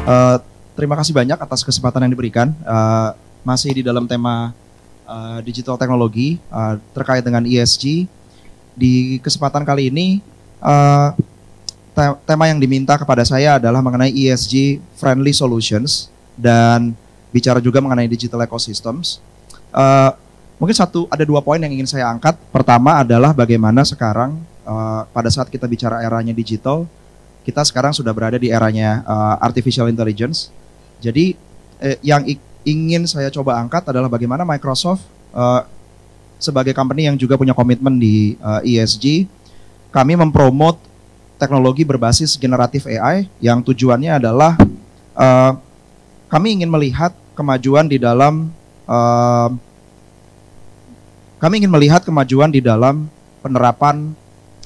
Eh, Terima kasih banyak atas kesempatan yang diberikan. Masih di dalam tema digital teknologi terkait dengan ESG. Di kesempatan kali ini, tema yang diminta kepada saya adalah mengenai ESG friendly solutions dan bicara juga mengenai digital ecosystems. Mungkin ada dua poin yang ingin saya angkat. Pertama adalah bagaimana sekarang pada saat kita bicara eranya digital, kita sekarang sudah berada di eranya artificial intelligence. Jadi yang ingin saya coba angkat adalah bagaimana Microsoft sebagai company yang juga punya komitmen di ESG, kami mempromot teknologi berbasis generatif AI yang tujuannya adalah kami ingin melihat kemajuan di dalam penerapan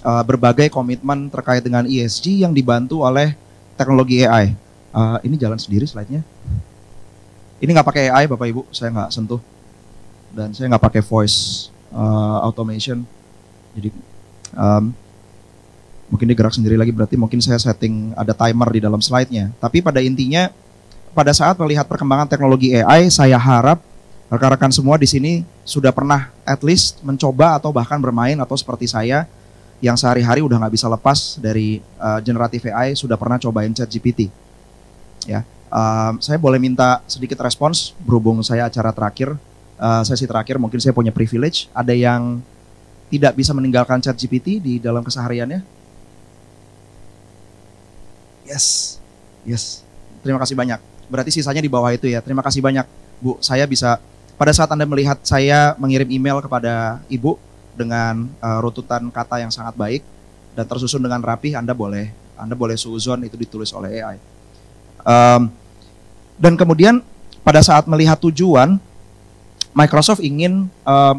berbagai komitmen terkait dengan ESG yang dibantu oleh teknologi AI. Ini jalan sendiri slide-nya. Ini nggak pakai AI, Bapak Ibu, saya nggak sentuh. Dan saya nggak pakai voice automation. Jadi mungkin dia gerak sendiri lagi, berarti mungkin saya setting ada timer di dalam slide-nya. Tapi pada intinya, pada saat melihat perkembangan teknologi AI, saya harap rekan-rekan semua di sini sudah pernah at least mencoba atau bahkan bermain atau seperti saya yang sehari-hari udah nggak bisa lepas dari generatif AI, sudah pernah cobain ChatGPT. Ya, saya boleh minta sedikit respons berhubung saya acara terakhir, sesi terakhir, mungkin saya punya privilege. Ada yang tidak bisa meninggalkan ChatGPT di dalam kesehariannya? Yes. Terima kasih banyak. Berarti sisanya di bawah itu ya. Terima kasih banyak, Bu. Saya bisa, pada saat Anda melihat saya mengirim email kepada Ibu dengan runtutan kata yang sangat baik dan tersusun dengan rapih, Anda boleh suuzon itu ditulis oleh AI. Dan kemudian pada saat melihat tujuan, Microsoft ingin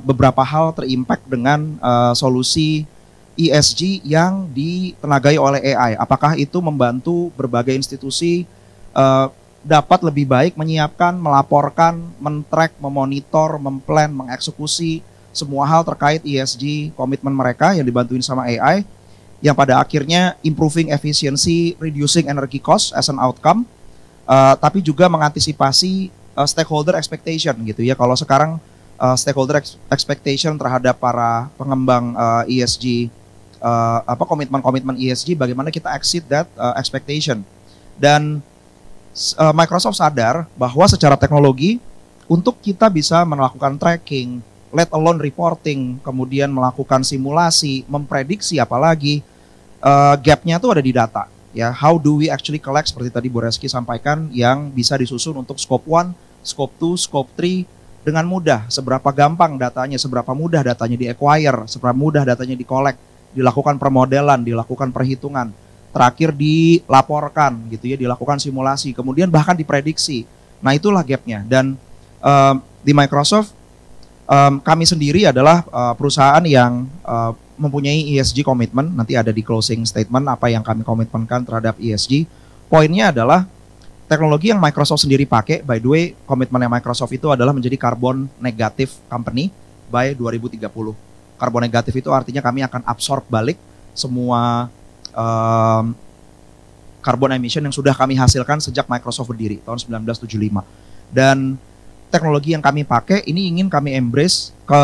beberapa hal terimpact dengan solusi ESG yang ditenagai oleh AI. Apakah itu membantu berbagai institusi dapat lebih baik menyiapkan, melaporkan, men-track, memonitor, memplan, mengeksekusi semua hal terkait ESG komitmen mereka yang dibantuin sama AI, yang pada akhirnya improving efficiency, reducing energy cost as an outcome, tapi juga mengantisipasi stakeholder expectation gitu ya. Kalau sekarang stakeholder expectation terhadap para pengembang ESG, komitmen ESG, bagaimana kita exceed that expectation. Dan Microsoft sadar bahwa secara teknologi untuk kita bisa melakukan tracking, let alone reporting, kemudian melakukan simulasi, memprediksi apalagi, gapnya tuh ada di data. Ya, how do we actually collect seperti tadi Bu Reski sampaikan yang bisa disusun untuk scope 1, scope 2, scope 3 dengan mudah. Seberapa gampang datanya, seberapa mudah datanya di-acquire, seberapa mudah datanya di-collect, dilakukan permodelan, dilakukan perhitungan, terakhir dilaporkan gitu ya, dilakukan simulasi, kemudian bahkan diprediksi. Nah, itulah gapnya. Dan di Microsoft kami sendiri adalah perusahaan yang mempunyai ESG komitmen. Nanti ada di closing statement apa yang kami komitmenkan terhadap ESG. Poinnya adalah teknologi yang Microsoft sendiri pakai. By the way, komitmennya Microsoft itu adalah menjadi carbon negative company by 2030. Carbon negatif itu artinya kami akan absorb balik semua carbon emission yang sudah kami hasilkan sejak Microsoft berdiri tahun 1975. Dan teknologi yang kami pakai ini ingin kami embrace ke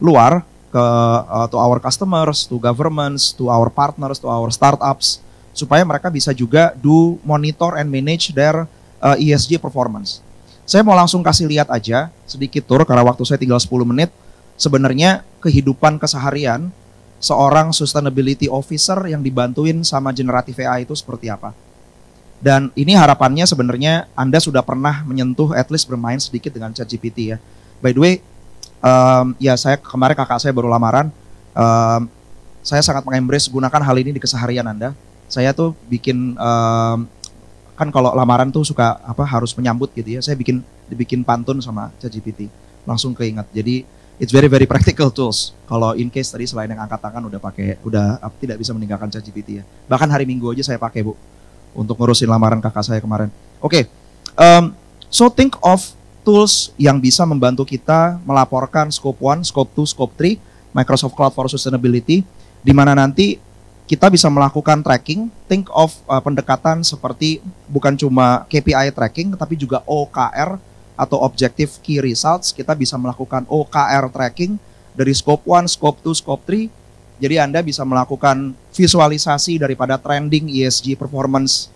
luar, to our customers, to governments, to our partners, to our startups, supaya mereka bisa juga do monitor and manage their ESG performance. Saya mau langsung kasih lihat aja sedikit tour karena waktu saya tinggal 10 menit. Sebenarnya kehidupan keseharian seorang sustainability officer yang dibantuin sama generative AI itu seperti apa. Dan ini harapannya sebenarnya Anda sudah pernah menyentuh, at least bermain sedikit dengan ChatGPT ya. By the way, ya saya kemarin kakak saya baru lamaran, saya sangat mengembrace gunakan hal ini di keseharian Anda. Saya tuh bikin, kan kalau lamaran tuh suka harus menyambut gitu ya, saya dibikin pantun sama ChatGPT, langsung keinget. Jadi it's very very practical tools. Kalau in case tadi selain yang angkat tangan udah tidak bisa meninggalkan ChatGPT ya. Bahkan hari Minggu aja saya pakai Bu, untuk ngurusin lamaran kakak saya kemarin. Oke, so think of tools yang bisa membantu kita melaporkan scope 1, scope 2, scope 3, Microsoft Cloud for Sustainability, di mana nanti kita bisa melakukan tracking, think of pendekatan seperti bukan cuma KPI tracking, tapi juga OKR atau Objective Key Results. Kita bisa melakukan OKR tracking dari scope 1, scope 2, scope 3. Jadi Anda bisa melakukan visualisasi daripada trending ESG performance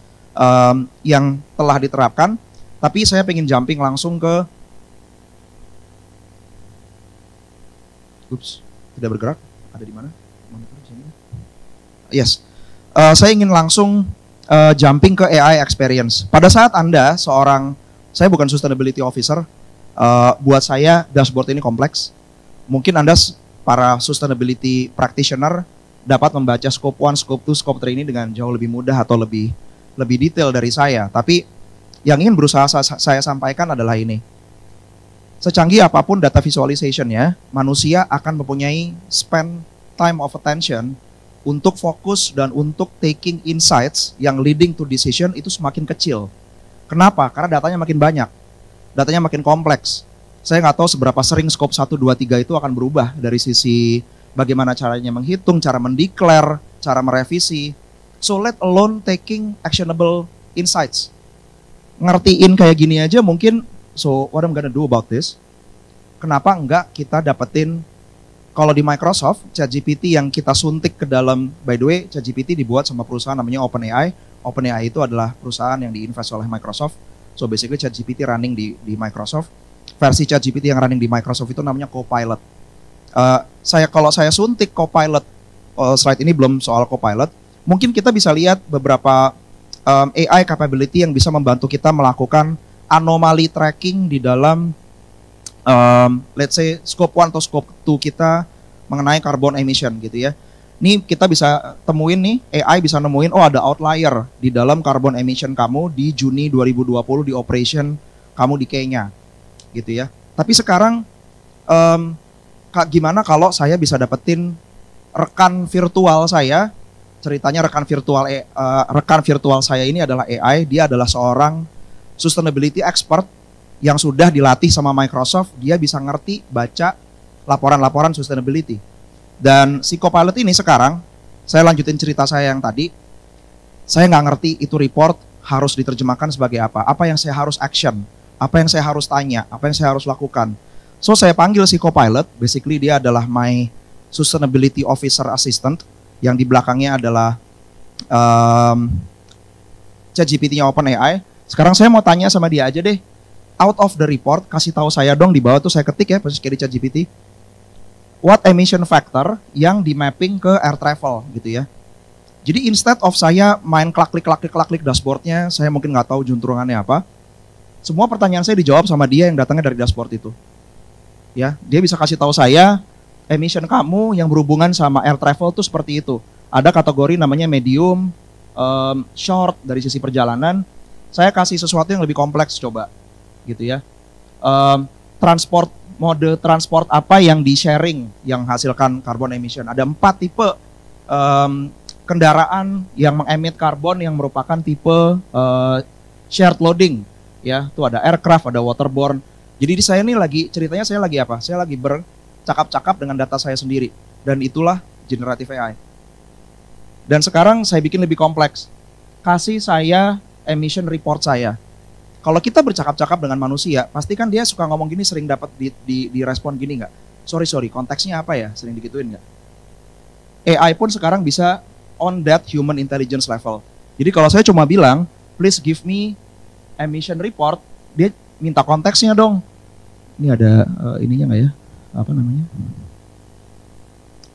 yang telah diterapkan. Tapi saya pengen jumping langsung ke, tidak bergerak, ada di mana? Yes, saya ingin langsung jumping ke AI experience. Pada saat Anda saya bukan sustainability officer, buat saya dashboard ini kompleks. Mungkin Anda para sustainability practitioner dapat membaca scope 1, scope 2, scope 3 ini dengan jauh lebih mudah atau lebih detail dari saya. Tapi yang ingin berusaha saya sampaikan adalah ini. Secanggih apapun data visualization-nya, manusia akan mempunyai spend time of attention untuk fokus dan untuk taking insights yang leading to decision itu semakin kecil. Kenapa? Karena datanya makin banyak, datanya makin kompleks. Saya nggak tahu seberapa sering scope 1, 2, 3 itu akan berubah dari sisi bagaimana caranya menghitung, cara mendeklar, cara merevisi. So let alone taking actionable insights. Ngertiin kayak gini aja mungkin, so what I'm gonna do about this? Kenapa enggak kita dapetin, kalau di Microsoft, ChatGPT yang kita suntik ke dalam, by the way, ChatGPT dibuat sama perusahaan namanya OpenAI. OpenAI itu adalah perusahaan yang diinvest oleh Microsoft. So basically ChatGPT running di Microsoft. Versi ChatGPT yang running di Microsoft itu namanya Copilot. Kalau saya suntik Copilot, slide ini belum soal Copilot, mungkin kita bisa lihat beberapa AI capability yang bisa membantu kita melakukan anomali tracking di dalam let's say scope 1 atau scope 2 kita mengenai carbon emission gitu ya. Ini kita bisa temuin nih, AI bisa nemuin, oh ada outlier di dalam carbon emission kamu di Juni 2020 di operation kamu di Kenya gitu ya. Tapi sekarang gimana kalau saya bisa dapetin rekan virtual saya, ceritanya rekan virtual saya ini adalah AI, dia adalah seorang sustainability expert yang sudah dilatih sama Microsoft, dia bisa ngerti, baca laporan-laporan sustainability. Dan si Copilot ini sekarang, saya lanjutin cerita saya yang tadi, saya nggak ngerti itu report harus diterjemahkan sebagai apa yang saya harus action, apa yang saya harus tanya, apa yang saya harus lakukan. So saya panggil si Copilot, basically dia adalah my sustainability officer assistant, yang di belakangnya adalah ChatGPT-nya OpenAI. Sekarang saya mau tanya sama dia aja deh, out of the report, kasih tahu saya dong, di bawah tuh saya ketik ya, persis kayak di ChatGPT. What emission factor yang di mapping ke air travel gitu ya. Jadi instead of saya main klik dashboardnya, saya mungkin nggak tahu juntrungannya apa. Semua pertanyaan saya dijawab sama dia yang datangnya dari dashboard itu. Ya, dia bisa kasih tahu saya emission kamu yang berhubungan sama air travel tuh seperti itu. Ada kategori namanya medium, short dari sisi perjalanan. Saya kasih sesuatu yang lebih kompleks coba. Gitu ya, mode transport apa yang di sharing yang hasilkan carbon emission. Ada 4 tipe kendaraan yang mengemit karbon yang merupakan tipe shared loading. Ya, tuh ada aircraft, ada waterborne. Jadi di saya ini ceritanya saya lagi apa? Saya lagi bercakap-cakap dengan data saya sendiri. Dan itulah generative AI. Dan sekarang saya bikin lebih kompleks. Kasih saya emission report saya. Kalau kita bercakap-cakap dengan manusia, pasti kan dia suka ngomong gini, sering dapat di respon gini nggak? Sorry, konteksnya apa ya? Sering digituin nggak? AI pun sekarang bisa on that human intelligence level. Jadi kalau saya cuma bilang, please give me emission report, dia minta konteksnya dong. Ini ada ininya nggak ya? Apa namanya?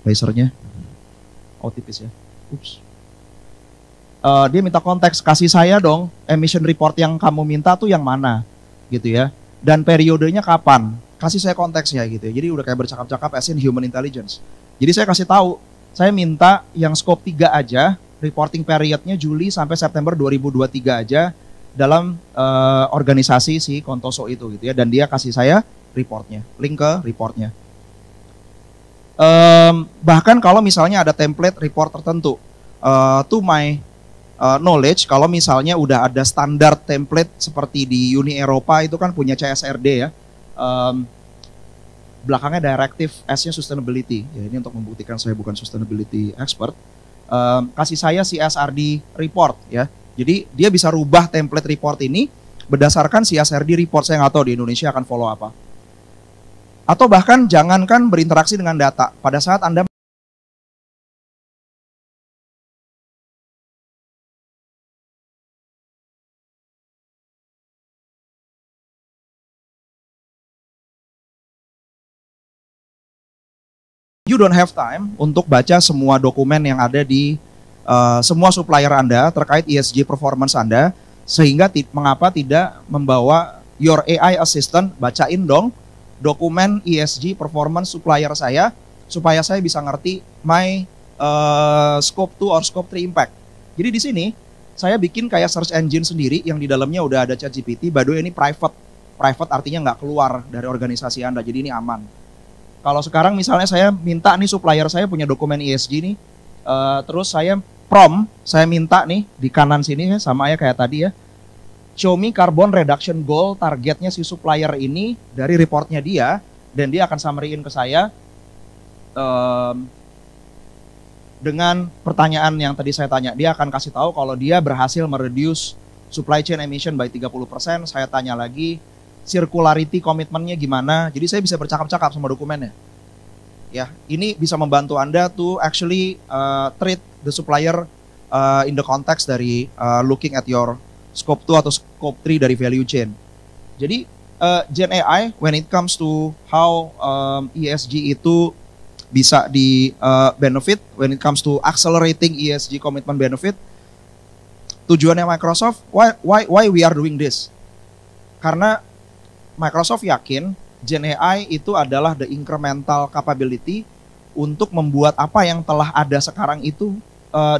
Lasernya. Oh tipis ya. Ups. Dia minta konteks, kasih saya dong emission report yang kamu minta tuh yang mana gitu ya, dan periodenya kapan, kasih saya konteksnya gitu ya. Jadi udah kayak bercakap-cakap as in human intelligence. Jadi saya kasih tahu, saya minta yang scope 3 aja, reporting periodnya Juli sampai September 2023 aja dalam organisasi si Kontoso itu gitu ya, dan dia kasih saya reportnya, link ke reportnya. Bahkan kalau misalnya ada template report tertentu, to my knowledge, kalau misalnya udah ada standar template seperti di Uni Eropa itu kan punya CSRD ya, belakangnya directive S-nya sustainability. Ya, ini untuk membuktikan saya bukan sustainability expert. kasih saya CSRD report ya. Jadi dia bisa rubah template report ini berdasarkan CSRD report. Saya nggak tahu di Indonesia akan follow apa. Atau bahkan jangankan berinteraksi dengan data. Pada saat Anda you don't have time untuk baca semua dokumen yang ada di semua supplier Anda terkait ESG performance Anda, sehingga mengapa tidak membawa your AI assistant, bacain dong dokumen ESG performance supplier saya, supaya saya bisa ngerti my scope 2 or scope 3 impact. Jadi di sini saya bikin kayak search engine sendiri yang di dalamnya udah ada ChatGPT. By the way, ini private. Private artinya nggak keluar dari organisasi Anda, jadi ini aman. Kalau sekarang misalnya saya minta nih supplier saya punya dokumen ESG nih, terus saya saya minta nih di kanan sini ya, sama ya kayak tadi ya, show me carbon reduction goal targetnya si supplier ini dari reportnya dia, dan dia akan summary-in ke saya dengan pertanyaan yang tadi saya tanya. Dia akan kasih tahu kalau dia berhasil mereduce supply chain emission by 30%. Saya tanya lagi, circularity komitmennya gimana. Jadi saya bisa bercakap-cakap sama dokumennya. Ya, ini bisa membantu Anda to actually treat the supplier in the context dari looking at your scope 2 atau scope 3 dari value chain. Jadi Gen AI when it comes to how ESG itu bisa di benefit, when it comes to accelerating ESG commitment benefit, tujuannya Microsoft, why we are doing this? Karena Microsoft yakin Gen AI itu adalah the incremental capability untuk membuat apa yang telah ada sekarang itu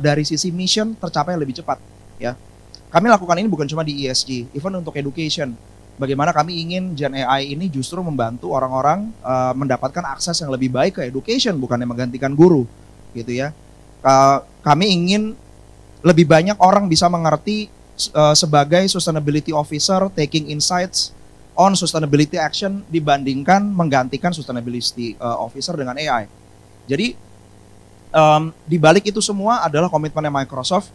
dari sisi mission tercapai lebih cepat. Ya, kami lakukan ini bukan cuma di ESG, even untuk education. Bagaimana kami ingin Gen AI ini justru membantu orang-orang mendapatkan akses yang lebih baik ke education, bukannya menggantikan guru, gitu ya. Kami ingin lebih banyak orang bisa mengerti sebagai sustainability officer taking insights on sustainability action dibandingkan menggantikan sustainability officer dengan AI. Jadi di balik itu semua adalah komitmennya Microsoft.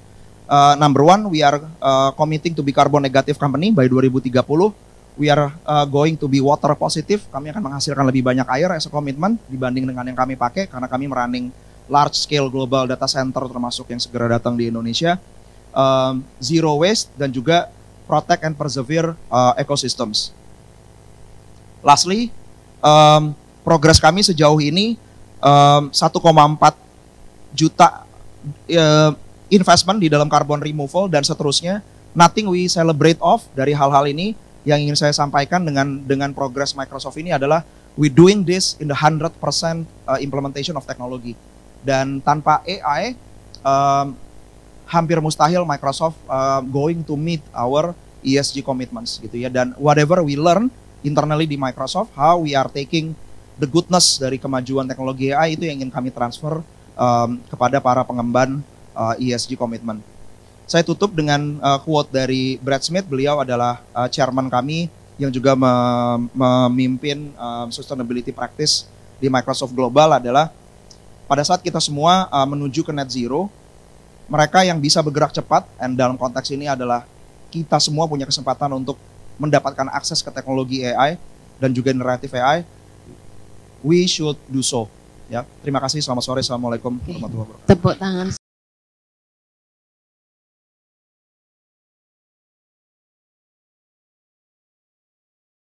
Number one, we are committing to be carbon negative company by 2030. We are going to be water positive. Kami akan menghasilkan lebih banyak air as a commitment dibanding dengan yang kami pakai, karena kami running large scale global data center termasuk yang segera datang di Indonesia. Zero waste dan juga protect and persevere ecosystems. Lastly, progres kami sejauh ini 1,4 juta investment di dalam carbon removal dan seterusnya. Nothing we celebrate of dari hal-hal ini. Yang ingin saya sampaikan dengan progres Microsoft ini adalah we doing this in the 100% implementation of technology. Dan tanpa AI hampir mustahil Microsoft going to meet our ESG commitments gitu ya. Dan whatever we learn internally di Microsoft, how we are taking the goodness dari kemajuan teknologi AI itu yang ingin kami transfer kepada para pengemban ESG commitment. Saya tutup dengan quote dari Brad Smith. Beliau adalah chairman kami yang juga memimpin sustainability practice di Microsoft Global. Adalah pada saat kita semua menuju ke net zero, mereka yang bisa bergerak cepat, dan dalam konteks ini adalah kita semua punya kesempatan untuk mendapatkan akses ke teknologi AI dan juga generative AI, we should do so. Ya, terima kasih. Selamat sore. Assalamualaikum warahmatullahi wabarakatuh. Tepuk tangan.